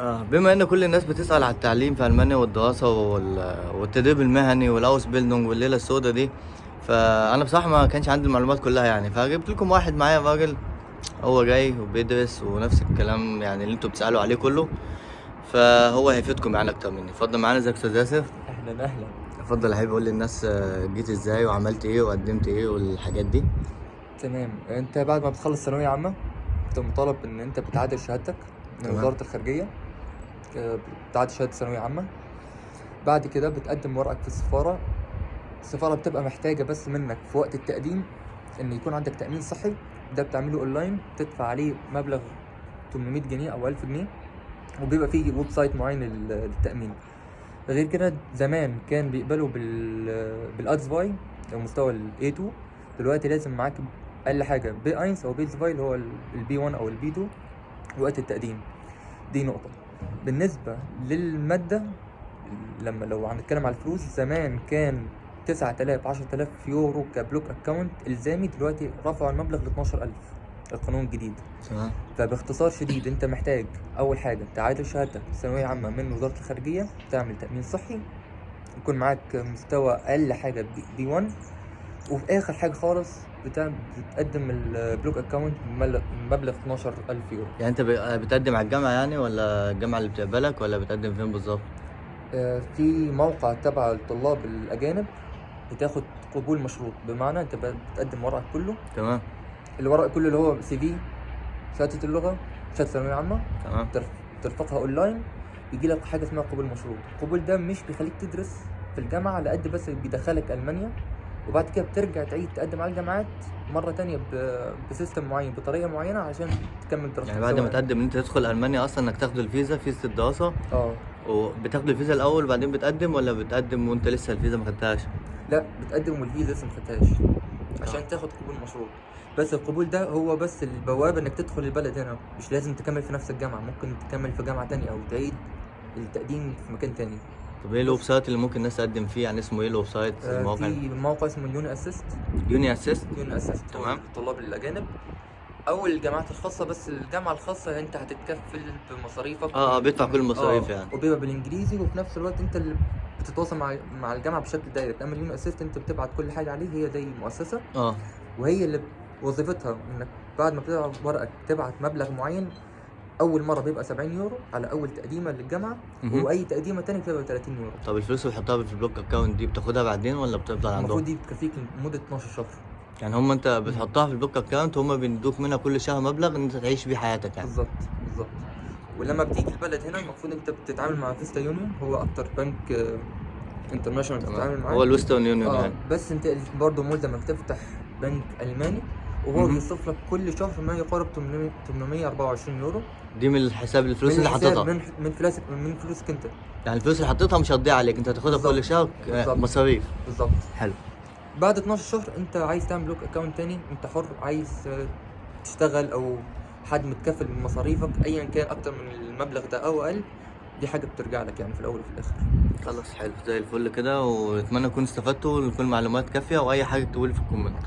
بما ان كل الناس بتسأل على التعليم في المانيا والدراسة والتدريب المهني والاوس بيلدونج والليلة السوداء دي. فانا بصراحة ما كانش عندي المعلومات كلها يعني، فجبت لكم واحد معايا راجل هو جاي وبيدرس ونفس الكلام يعني اللي انتوا بتسألوا عليه كله، فهو هيفيدكم يعني اكتر مني. اتفضل معانا. ازيك يا استاذ ياسر؟ اهلا اهلا. اتفضل يا حبيبي، قول للناس جيت ازاي وعملت ايه وقدمت ايه والحاجات دي. تمام، انت بعد ما بتخلص ثانويه عامه انت مطالب ان انت بتعادل شهادتك من تمام. وزاره الخارجيه. بتعادل شهاده ثانويه عامه. بعد كده بتقدم ورقك في السفاره. السفاره بتبقى محتاجه بس منك في وقت التقديم ان يكون عندك تامين صحي. ده بتعمله اونلاين، تدفع عليه مبلغ 800 جنيه او 1000 جنيه، وبيبقى فيه ويب سايت معين للتامين. غير كده زمان كان بيقبلوا بالادز باي او مستوى الاي 2. دلوقتي لازم معاك اقل حاجه بي 1 او بي 2 اللي هو البي 1 او البي 2 وقت التقديم. دي نقطه. بالنسبه للماده، لو هنتكلم على الفلوس، زمان كان 9000 10000 يورو كبلوك اكونت الزامي، دلوقتي رفعوا المبلغ ل 12000 القانون الجديد. تمام. فباختصار شديد انت محتاج اول حاجه تعادل شهادتك ثانويه عامه من وزاره الخارجيه، تعمل تامين صحي، يكون معاك مستوى اقل حاجه بي 1، وفي اخر حاجه خالص بتقدم البلوك اكونت بمبلغ 12000 يورو. يعني انت بتقدم على الجامعة يعني، ولا الجامعة اللي بتقبلك، ولا بتقدم فين بالظبط؟ في موقع تبع الطلاب الاجانب بتاخد قبول مشروط، بمعنى انت بتقدم ورقك كله. تمام. الورق كله اللي هو سي في، شهاده اللغه، شهاده ثانويه عامه، تمام. ترفقها اونلاين، يجي لك حاجه اسمها قبول مشروط. القبول ده مش بيخليك تدرس في الجامعه على قد بس بيدخلك المانيا، وبعد كده بترجع تعيد تقدم على الجامعات مره تانية بسيستم معين بطريقه معينه عشان تكمل دراستك. يعني بعد ما تقدم ان انت تدخل المانيا اصلا انك تاخد الفيزا، فيزا الدراسه، اه وبتاخد الفيزا الاول وبعدين بتقدم، ولا بتقدم وانت لسه الفيزا ما خدتهاش؟ لا، بتقدم والفيزا لسه ما خدتهاش عشان تاخد قبول مشروط. بس القبول ده هو بس البوابه انك تدخل البلد هنا، مش لازم تكمل في نفس الجامعه، ممكن تكمل في جامعه تانية او تعيد التقديم في مكان تاني. طب ايه الويب سايت اللي ممكن الناس تقدم فيه؟ يعني اسمه ايه الويب سايت الموقع؟ في موقع اسمه يوني اسيست. يوني اسيست. يوني اسيست تمام. الطلاب الاجانب او الجامعات الخاصه، بس الجامعه الخاصه انت هتتكفل بمصاريفك. بيدفع كل المصاريف يعني. وبيبقى بالانجليزي، وفي نفس الوقت انت اللي بتتواصل مع الجامعه بشكل دايركت. اما اليوني اسيست انت بتبعت كل حاجه عليه، هي زي مؤسسه. وهي اللي وظيفتها انك بعد ما بتبعت ورقك تبعت مبلغ معين. اول مره بيبقى 70 يورو على اول تقديمه للجامعه، واي تقديمه تانية بتبقى 30 يورو. طب الفلوس اللي بتحطها في البلوك اكاونت دي بتاخدها بعدين ولا بتفضل عندهم؟ المفروض دي بتكفيك لمده 12 شهر. يعني انت بتحطها في البلوك اكاونت، هم بيدوك منها كل شهر مبلغ ان انت تعيش بيه حياتك يعني. بالظبط بالظبط. ولما بتيجي البلد هنا المفروض انت بتتعامل مع فيستا يونيون، هو اكتر بنك انترناشونال بتتعامل معاه. هو الويسترن يونيون يعني. بس انت برضه ملزم انك تفتح بنك الماني، وهو بيصرف لك كل شهر ما يقارب 824 يورو. دي من الحساب الفلوس اللي حطيتها؟ من فلوسك انت. يعني الفلوس اللي حطيتها مش هتضيع عليك، انت هتاخدها كل شهر مصاريف. بالظبط. حلو. بعد 12 شهر انت عايز تعمل بلوك اكونت تاني، انت حر، عايز تشتغل او حد متكفل بمصاريفك ايا كان اكتر من المبلغ ده او اقل، دي حاجه بترجع لك يعني في الاول وفي الاخر. خلاص، حلو زي الفل كده، ونتمنى تكونوا استفدتوا وتكون معلومات كافيه، واي حاجه تقولي في الكومنت.